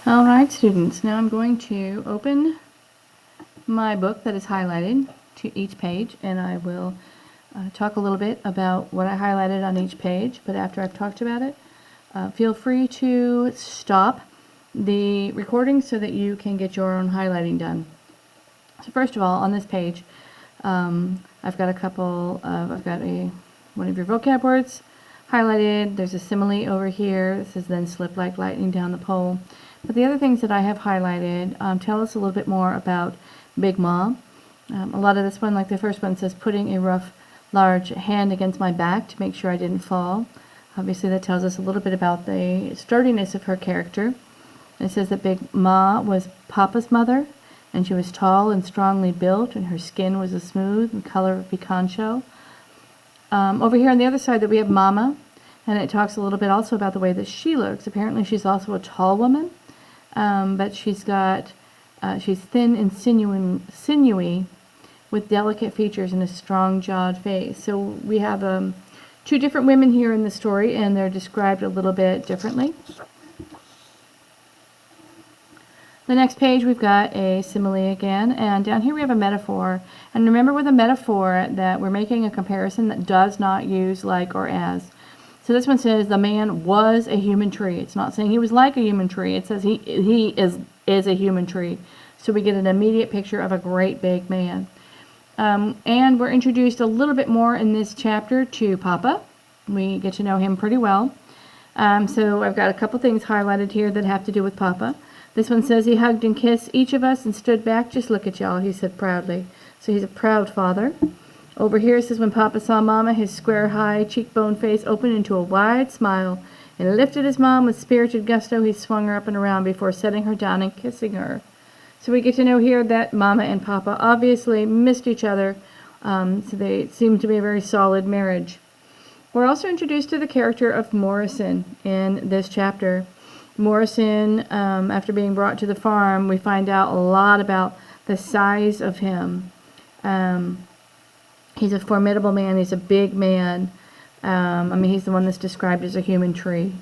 Alright students, now I'm going to open my book that is highlighted to each page, and I will talk a little bit about what I highlighted on each page. But after I've talked about it, feel free to stop the recording so that you can get your own highlighting done. So first of all, on this page, I've got one of your vocab words highlighted. There's a simile over here. This is then slip like lightning down the pole. But the other things that I have highlighted tell us a little bit more about Big Ma. A lot of this one, like the first one, says putting a rough, large hand against my back to make sure I didn't fall. Obviously that tells us a little bit about the sturdiness of her character. It says that Big Ma was Papa's mother, and she was tall and strongly built, and her skin was a smooth and color of pecan shell. Over here on the other side that we have Mama, and it talks a little bit also about the way that she looks. Apparently she's also a tall woman, but she's thin and sinewy with delicate features and a strong jawed face. So we have two different women here in the story, and they're described a little bit differently. The next page we've got a simile again, and down here we have a metaphor. And remember with a metaphor that we're making a comparison that does not use like or as. So this one says the man was a human tree. It's not saying he was like a human tree. It says he is a human tree. So we get an immediate picture of a great big man. And we're introduced a little bit more in this chapter to Papa. We get to know him pretty well. So I've got a couple things highlighted here that have to do with Papa. This one says he hugged and kissed each of us and stood back. Just look at y'all, he said proudly. So he's a proud father. Over here it says when Papa saw Mama, his square, high, cheekbone face opened into a wide smile and lifted his mom with spirited gusto. He swung her up and around before setting her down and kissing her. So we get to know here that Mama and Papa obviously missed each other, so they seem to be a very solid marriage. We're also introduced to the character of Morrison in this chapter. Morrison, after being brought to the farm, we find out a lot about the size of him. He's a formidable man. He's a big man. He's the one that's described as a human tree.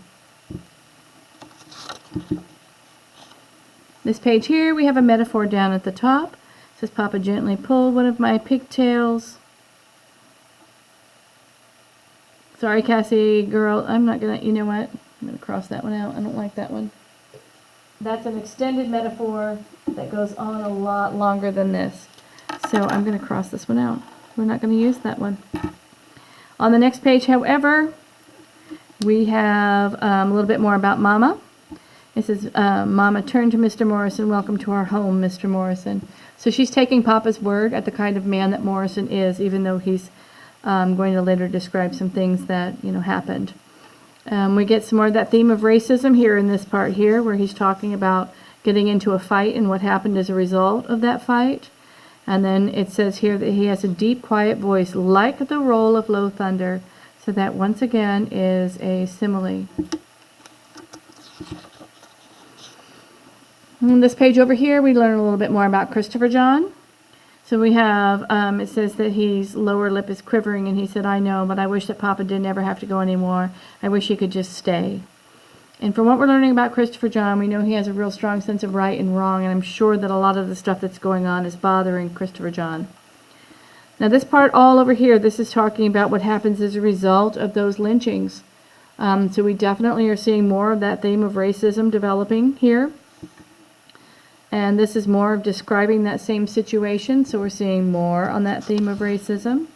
This page here, we have a metaphor down at the top. It says, Papa gently pulled one of my pigtails. Sorry, Cassie, girl, I'm not going to, you know what? I'm going to cross that one out. I don't like that one. That's an extended metaphor that goes on a lot longer than this. So I'm going to cross this one out. We're not going to use that one. On the next page, however, we have a little bit more about Mama. It says, Mama turned to Mr. Morrison. Welcome to our home, Mr. Morrison. So she's taking Papa's word at the kind of man that Morrison is, even though he's going to later describe some things that, happened. We get some more of that theme of racism here in this part here, where he's talking about getting into a fight and what happened as a result of that fight. And then it says here that he has a deep, quiet voice like the roll of low thunder. So that once again is a simile. On this page over here, we learn a little bit more about Christopher John. So we have, it says that his lower lip is quivering, and he said, I know, but I wish that Papa didn't ever have to go anymore. I wish he could just stay. And from what we're learning about Christopher John, we know he has a real strong sense of right and wrong, and I'm sure that a lot of the stuff that's going on is bothering Christopher John. Now this part all over here, this is talking about what happens as a result of those lynchings. So we definitely are seeing more of that theme of racism developing here. And this is more of describing that same situation, so we're seeing more on that theme of racism.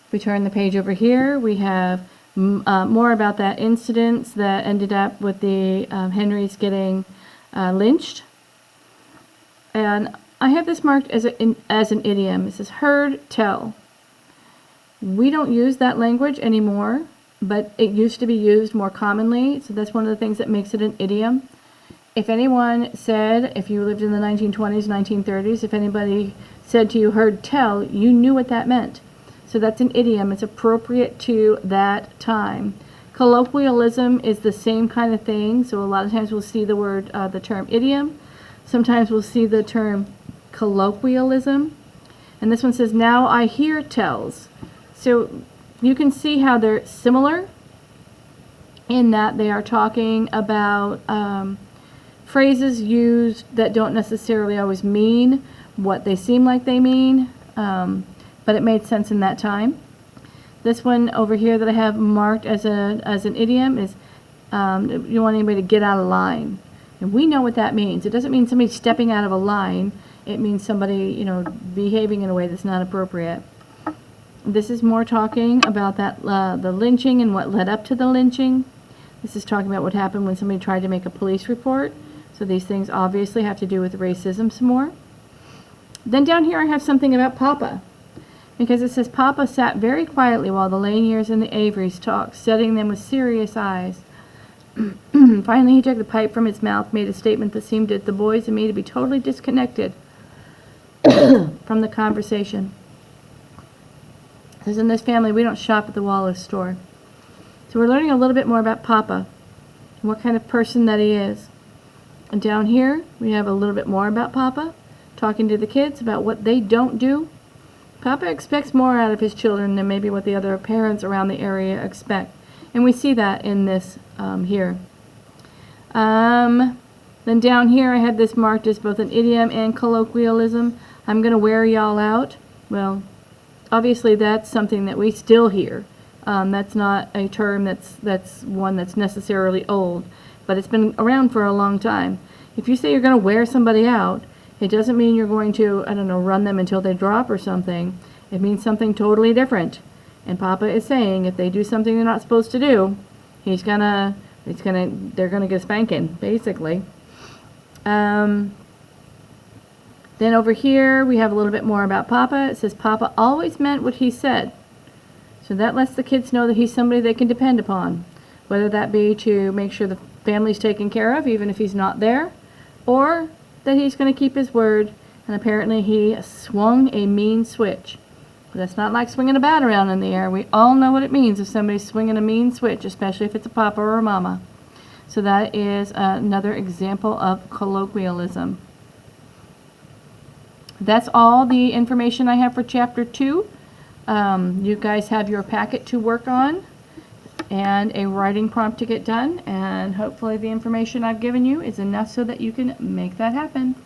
If we turn the page over here, we have more about that incident that ended up with the Henrys getting lynched. And I have this marked as an idiom. It says heard tell. We don't use that language anymore, but it used to be used more commonly, so that's one of the things that makes it an idiom. If anyone said, if you lived in the 1920s, 1930s, if anybody said to you, heard tell, you knew what that meant. So that's an idiom. It's appropriate to that time. Colloquialism is the same kind of thing, so a lot of times we'll see the term idiom. Sometimes we'll see the term colloquialism. And this one says, now I hear tells. So you can see how they're similar, in that they are talking about phrases used that don't necessarily always mean what they seem like they mean, but it made sense in that time. This one over here that I have marked as an idiom is you don't want anybody to get out of line. And we know what that means. It doesn't mean somebody stepping out of a line. It means somebody, behaving in a way that's not appropriate. This is more talking about that the lynching and what led up to the lynching. This is talking about what happened when somebody tried to make a police report. So these things obviously have to do with racism some more. Then down here I have something about Papa. Because it says, Papa sat very quietly while the Laniers and the Averys talked, studying them with serious eyes. Finally, he took the pipe from his mouth, made a statement that seemed to the boys and me to be totally disconnected from the conversation. Because in this family, we don't shop at the Wallace store. So we're learning a little bit more about Papa and what kind of person that he is. And down here, we have a little bit more about Papa, talking to the kids about what they don't do. Papa expects more out of his children than maybe what the other parents around the area expect. And we see that in this here. Then down here I had this marked as both an idiom and colloquialism. I'm going to wear y'all out. Well, obviously that's something that we still hear. That's not a term that's one that's necessarily old, but it's been around for a long time. If you say you're going to wear somebody out, it doesn't mean you're going to, run them until they drop or something. It means something totally different. And Papa is saying if they do something they're not supposed to do, they're gonna get a spanking, basically. Then over here we have a little bit more about Papa. It says Papa always meant what he said. So that lets the kids know that he's somebody they can depend upon, whether that be to make sure the family's taken care of even if he's not there, or that he's going to keep his word, and apparently he swung a mean switch. But that's not like swinging a bat around in the air. We all know what it means if somebody's swinging a mean switch, especially if it's a papa or a mama. So that is another example of colloquialism. That's all the information I have for Chapter 2. You guys have your packet to work on and a writing prompt to get done, and hopefully the information I've given you is enough so that you can make that happen.